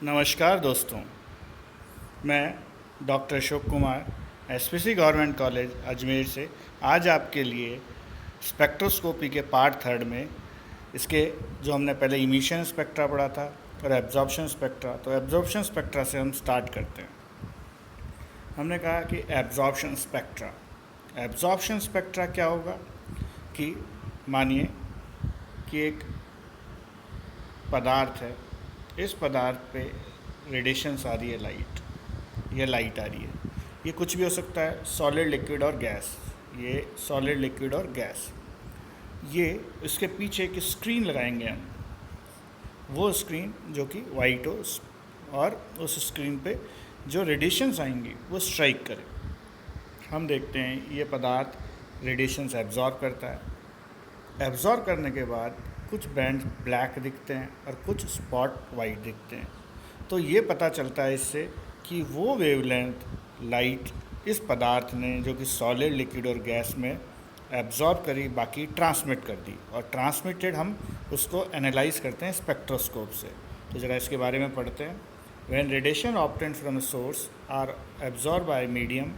नमस्कार दोस्तों, मैं doctor Ashok Kumar SPC government college Ajmer से आज आपके लिए स्पेक्ट्रोस्कोपी के पार्ट थर्ड में इसके जो हमने पहले इमिशन स्पेक्ट्रा पढ़ा था और एब्जॉर्प्शन स्पेक्ट्रा, तो एब्जॉर्प्शन स्पेक्ट्रा से हम स्टार्ट करते हैं। हमने कहा कि एब्जॉर्प्शन स्पेक्ट्रा क्या होगा कि मानिए कि एक पदार्थ है, इस पदार्थ पे रेडिएशंस आ रही है, लाइट आ रही है। ये कुछ भी हो सकता है, सॉलिड, लिक्विड और गैस। ये सॉलिड, लिक्विड और गैस। ये इसके पीछे एक स्क्रीन लगाएंगे हम, वो स्क्रीन जो कि वाइट हो और उस स्क्रीन पे जो रेडिएशंस आएंगी वो स्ट्राइक करे। हम देखते हैं ये पदार्थ रेडिएशंस एब्जॉर्ब करता है। एब्जॉर्ब करने के बाद कुछ बैंड ब्लैक दिखते हैं और कुछ स्पॉट वाइट दिखते हैं। तो ये पता चलता है इससे कि वो वेवलेंथ लाइट इस पदार्थ ने जो कि सॉलिड, लिक्विड और गैस में एब्जॉर्ब करी, बाकी ट्रांसमिट कर दी। और ट्रांसमिटेड हम उसको एनालाइज करते हैं स्पेक्ट्रोस्कोप से। तो ज़रा इसके बारे में पढ़ते हैं। When radiation obtained from a source are absorb by medium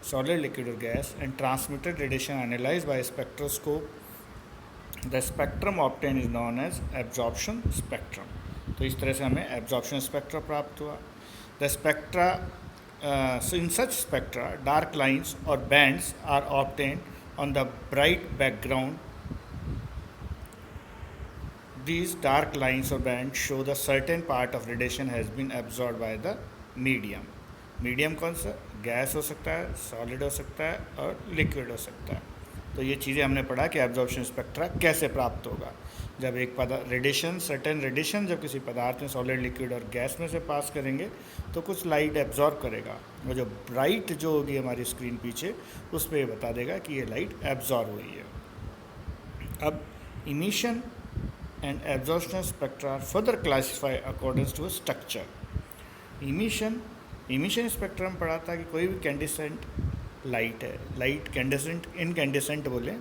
solid, liquid और gas and transmitted radiation analyse by spectroscope, the spectrum obtain is known as absorption spectrum. तो इस तरह से हमें एब्जॉर्प्शन स्पेक्ट्रा प्राप्त हुआ। The spectra in such spectra dark lines और bands are obtain on the bright background. These dark lines or bands show the certain part of radiation has been absorbed by the medium. Medium कौन सा? Gas हो सकता है, solid हो सकता है और लिक्विड हो सकता है। तो ये चीज़ें हमने पढ़ा कि एब्जॉर्प्शन स्पेक्ट्रा कैसे प्राप्त होगा। जब एक रेडिएशन, सर्टेन रेडिएशन जब किसी पदार्थ में सॉलिड, लिक्विड और गैस में से पास करेंगे तो कुछ लाइट एब्जॉर्ब करेगा, और जो ब्राइट जो होगी हमारी स्क्रीन पीछे उस पर ये बता देगा कि ये लाइट एब्जॉर्ब हुई है। अब emission and absorption spectra are further classified according to structure. Emission spectra में पढ़ा था कि कोई भी कैंडिसेंट लाइट है, लाइट कैंडिसेंट, इनकैंडिसेंट बोले,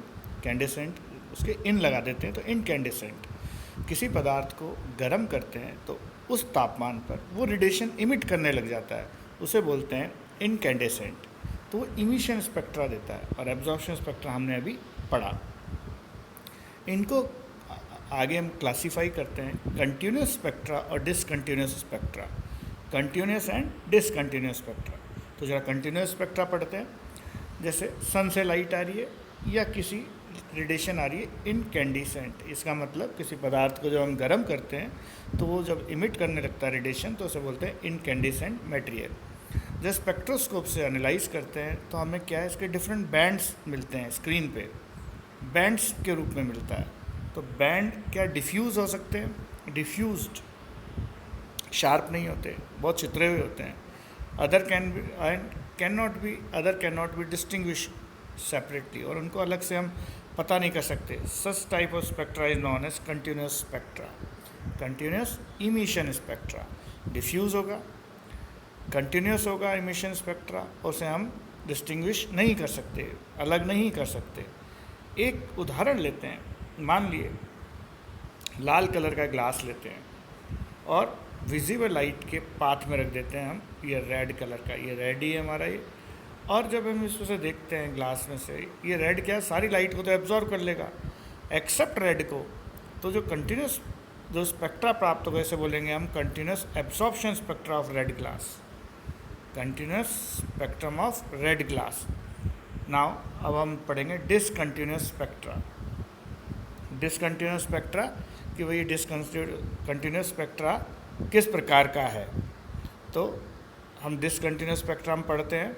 कैंडिसेंट उसके इन लगा देते हैं, तो इनकैंडिसेंट किसी पदार्थ को गर्म करते हैं तो उस तापमान पर वो रेडिएशन इमिट करने लग जाता है, उसे बोलते हैं इनकैंडिसेंट। तो वो इमिशन स्पेक्ट्रा देता है। और एब्जॉर्प्शन स्पेक्ट्रा हमने अभी पढ़ा। इनको आगे हम क्लासीफाई करते हैं कंटिन्यूस स्पेक्ट्रा और discontinuous spectra, continuous and discontinuous spectra. तो जरा कंटिन्यूस स्पेक्ट्रा पढ़ते हैं। जैसे सन से लाइट आ रही है या किसी रेडिएशन आ रही है इनकैंडिसेंट, इसका मतलब किसी पदार्थ को जब हम गर्म करते हैं तो वो जब इमिट करने लगता है रेडिएशन तो उसे बोलते हैं इनकैंडिसेंट मटेरियल। जब स्पेक्ट्रोस्कोप से एनालाइज करते हैं तो हमें क्या है, इसके डिफरेंट बैंड्स मिलते हैं स्क्रीन पे, बैंड्स के रूप में मिलता है। तो बैंड क्या डिफ्यूज़ हो सकते हैं? डिफ्यूज्ड, शार्प नहीं होते, बहुत छितरे हुए होते हैं। Other can not be distinguish separately, और उनको अलग से हम पता नहीं कर सकते। Such type of spectra is known as continuous spectra, continuous emission spectra. Diffuse होगा, कंटिन्यूस होगा इमिशन स्पेक्ट्रा, उसे हम डिस्टिंग्विश नहीं कर सकते, अलग नहीं कर सकते। एक उदाहरण लेते हैं। मान लिए लाल कलर का ग्लास लेते हैं और विजिबल लाइट के पाथ में रख देते हैं हम, ये रेड कलर का, ये रेड ही है हमारा ये। और जब हम इसको देखते हैं ग्लास में से, ये रेड क्या है, सारी लाइट को तो एब्जॉर्ब कर लेगा एक्सेप्ट रेड को। तो जो कंटिन्यूस जो स्पेक्ट्रा प्राप्त होगा इसे बोलेंगे हम continuous absorption spectra of red glass, continuous spectrum of red glass. Now अब हम पढ़ेंगे डिसकंटिन्यूस स्पेक्ट्रा। डिसकंटिन्यूस स्पेक्ट्रा कि वही डिसकंटिन्यूस स्पेक्ट्रा किस प्रकार का है। तो हम डिसकंटिन्यूस स्पेक्ट्रा में पढ़ते हैं।